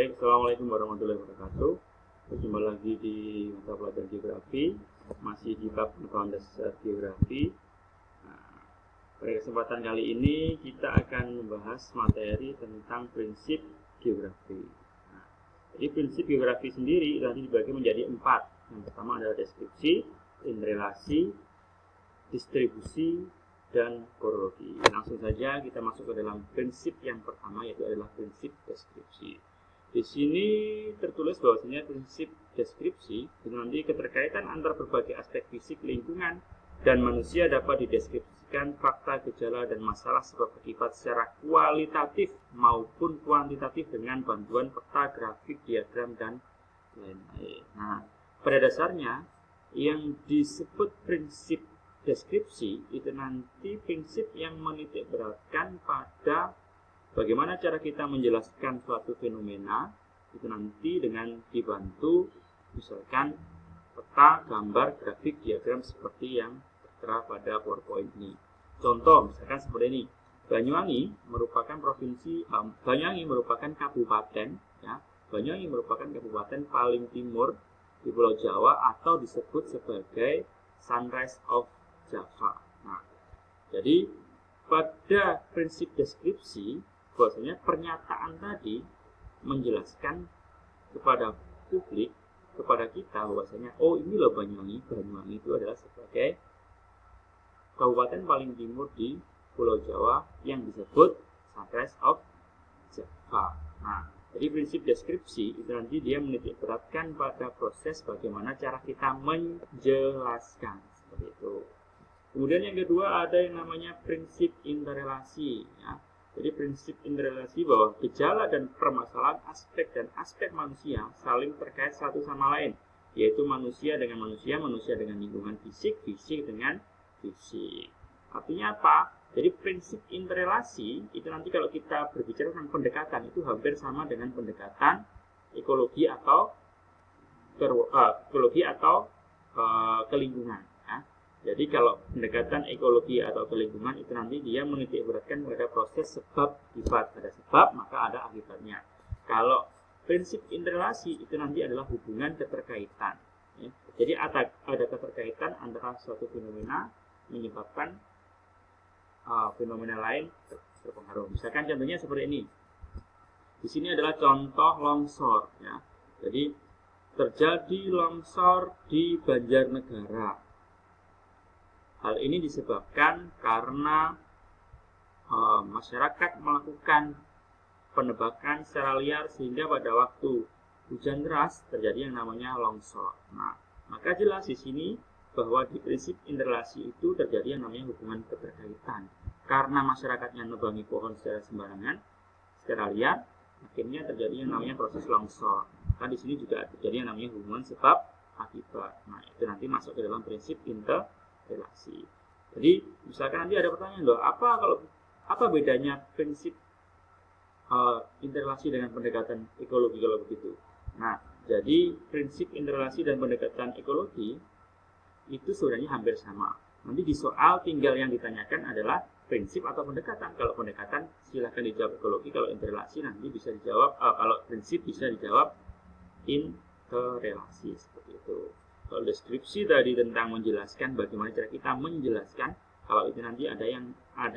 Assalamualaikum warahmatullahi wabarakatuh. Berjumpa lagi di mata pelajaran geografi, masih di bab pengetahuan dasar geografi. Pada kesempatan kali ini kita akan membahas materi tentang prinsip geografi. Jadi prinsip geografi sendiri nanti dibagi menjadi 4. Yang pertama adalah deskripsi, interrelasi, distribusi, dan kronologi. Langsung saja kita masuk ke dalam prinsip yang pertama, yaitu adalah prinsip deskripsi. Di sini tertulis bahwasanya prinsip deskripsi itu nanti keterkaitan antara berbagai aspek fisik, lingkungan, dan manusia dapat dideskripsikan fakta, gejala, dan masalah sebab akibat secara kualitatif maupun kuantitatif dengan bantuan peta, grafik, diagram, dan lain-lain. Nah, pada dasarnya yang disebut prinsip deskripsi itu nanti prinsip yang menitik beratkan pada bagaimana cara kita menjelaskan suatu fenomena itu nanti dengan dibantu misalkan peta, gambar, grafik, diagram seperti yang tertera pada PowerPoint ini. Contoh misalkan seperti ini. Banyuwangi merupakan kabupaten, ya. Banyuwangi merupakan kabupaten paling timur di Pulau Jawa atau disebut sebagai Sunrise of Java. Nah, jadi pada prinsip deskripsi bahwasanya pernyataan tadi menjelaskan kepada publik, kepada kita bahwasanya ini loh Banyuwangi itu adalah sebagai kabupaten paling timur di Pulau Jawa yang disebut Sunrise of Java. Nah, jadi prinsip deskripsi itu nanti dia menitik beratkan pada proses bagaimana cara kita menjelaskan seperti itu. Kemudian yang kedua ada yang namanya prinsip interrelasi, ya. Jadi prinsip interrelasi bahwa gejala dan permasalahan aspek dan aspek manusia saling terkait satu sama lain, yaitu manusia dengan manusia, manusia dengan lingkungan fisik, fisik dengan fisik. Artinya apa? Jadi prinsip interrelasi itu nanti kalau kita berbicara tentang pendekatan itu hampir sama dengan pendekatan ekologi atau kelingkungan. Jadi kalau pendekatan ekologi atau kelingkungan itu nanti dia menitik beratkan pada proses sebab akibat. Ada sebab maka ada akibatnya. Kalau prinsip interrelasi itu nanti adalah hubungan keterkaitan. Ya. Jadi ada keterkaitan antara suatu fenomena menyebabkan fenomena lain terpengaruh. Misalkan contohnya seperti ini. Di sini adalah contoh longsor. Ya. Jadi terjadi longsor di Banjarnegara. Hal ini disebabkan karena masyarakat melakukan penebakan secara liar sehingga pada waktu hujan deras terjadi yang namanya longsor. Nah, maka jelas di sini bahwa di prinsip interrelasi itu terjadi yang namanya hubungan keterkaitan. Karena masyarakatnya nebangi pohon secara sembarangan, secara liar, akhirnya terjadi yang namanya proses longsor. Maka di sini juga terjadi yang namanya hubungan sebab akibat. Nah, itu nanti masuk ke dalam prinsip interrelasi. Jadi misalkan nanti ada pertanyaan apa bedanya prinsip interrelasi dengan pendekatan ekologi kalau begitu. Nah, jadi prinsip interrelasi dan pendekatan ekologi itu sebenarnya hampir sama. Nanti di soal tinggal yang ditanyakan adalah prinsip atau pendekatan. Kalau pendekatan silahkan dijawab ekologi, kalau interrelasi nanti bisa dijawab kalau prinsip bisa dijawab interrelasi seperti itu. Kalau deskripsi tadi tentang menjelaskan bagaimana cara kita menjelaskan, kalau itu nanti ada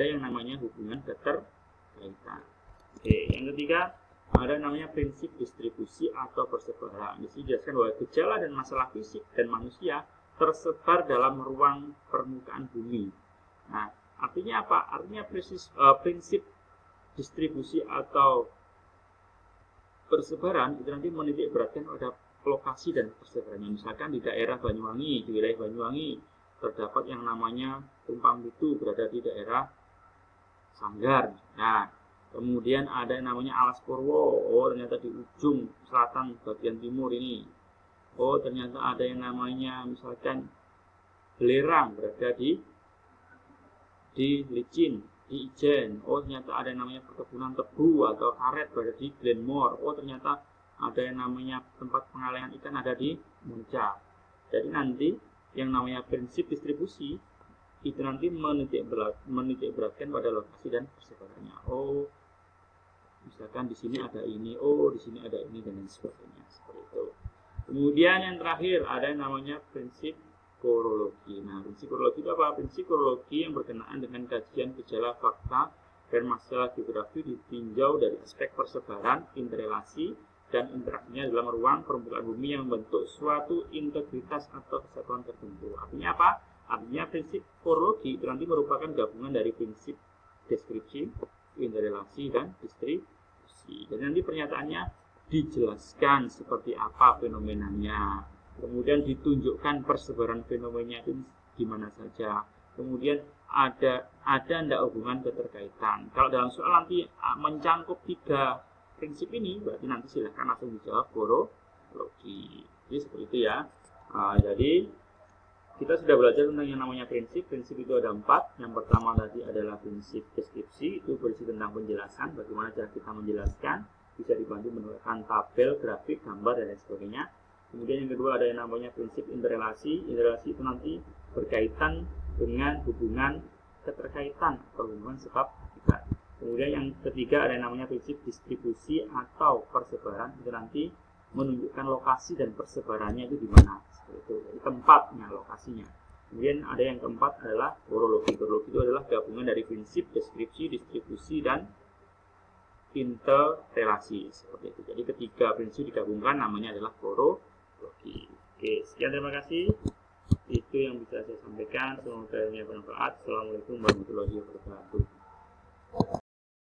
yang namanya hubungan keterkaitan. Oke, yang ketiga ada namanya prinsip distribusi atau persebaran. Di sini dijelaskan bahwa gejala dan masalah fisik dan manusia tersebar dalam ruang permukaan bumi. Nah, artinya apa? Artinya prinsip distribusi atau persebaran itu nanti menitik beratkan pada lokasi dan persebarannya. Misalkan di daerah Banyuwangi, di wilayah Banyuwangi terdapat yang namanya Tumpang Bitu berada di daerah Sanggar. Nah, kemudian ada yang namanya Alas Purwo. Ternyata di ujung selatan bagian timur ini. Ternyata ada yang namanya misalkan Belerang berada di Licin, di Ijen. Ternyata ada yang namanya perkebunan tebu atau karet berada di Glenmore. Ternyata ada yang namanya tempat pengalihan ikan ada di Muncak. Jadi nanti yang namanya prinsip distribusi itu nanti menitik beratkan pada lokasi dan persebarannya. Misalkan di sini ada ini, oh di sini ada ini, dan lain sebagainya, seperti itu. Kemudian yang terakhir ada yang namanya prinsip korologi. Nah, prinsip korologi itu apa? Prinsip korologi yang berkenaan dengan kajian gejala, fakta, dan masalah geografi ditinjau dari aspek persebaran, interrelasi, dan interaksinya dalam ruang permukaan bumi yang membentuk suatu integritas atau kesatuan tertentu. Artinya apa? Artinya prinsip korologi itu nanti merupakan gabungan dari prinsip deskripsi, interrelasi, dan distribusi. Jadi nanti pernyataannya dijelaskan seperti apa fenomenanya, kemudian ditunjukkan persebaran fenomenanya itu di mana saja, kemudian ada tidak hubungan keterkaitan. Kalau dalam soal nanti mencangkup 3 prinsip ini, berarti nanti silahkan langsung dijawab korologi. Jadi seperti itu ya. Jadi kita sudah belajar tentang yang namanya prinsip. Prinsip itu ada 4. Yang pertama tadi adalah prinsip deskripsi, itu berisi tentang penjelasan, bagaimana cara kita menjelaskan, bisa dibantu menggunakan tabel, grafik, gambar, dan lain sebagainya. Kemudian yang kedua ada yang namanya prinsip interrelasi. Interrelasi itu nanti berkaitan dengan hubungan keterkaitan atau hubungan sebab akibat. Kemudian yang ketiga ada yang namanya prinsip distribusi atau persebaran, itu nanti menunjukkan lokasi dan persebarannya itu di mana, seperti itu. Jadi tempatnya, lokasinya. Kemudian ada yang keempat adalah korologi. Korologi itu adalah gabungan dari prinsip deskripsi, distribusi, dan interrelasi, seperti itu. Jadi ketiga prinsip digabungkan namanya adalah korologi. Oke, sekian, terima kasih. Itu yang bisa saya sampaikan. Semoga ini bermanfaat. Assalamualaikum warahmatullahi wabarakatuh.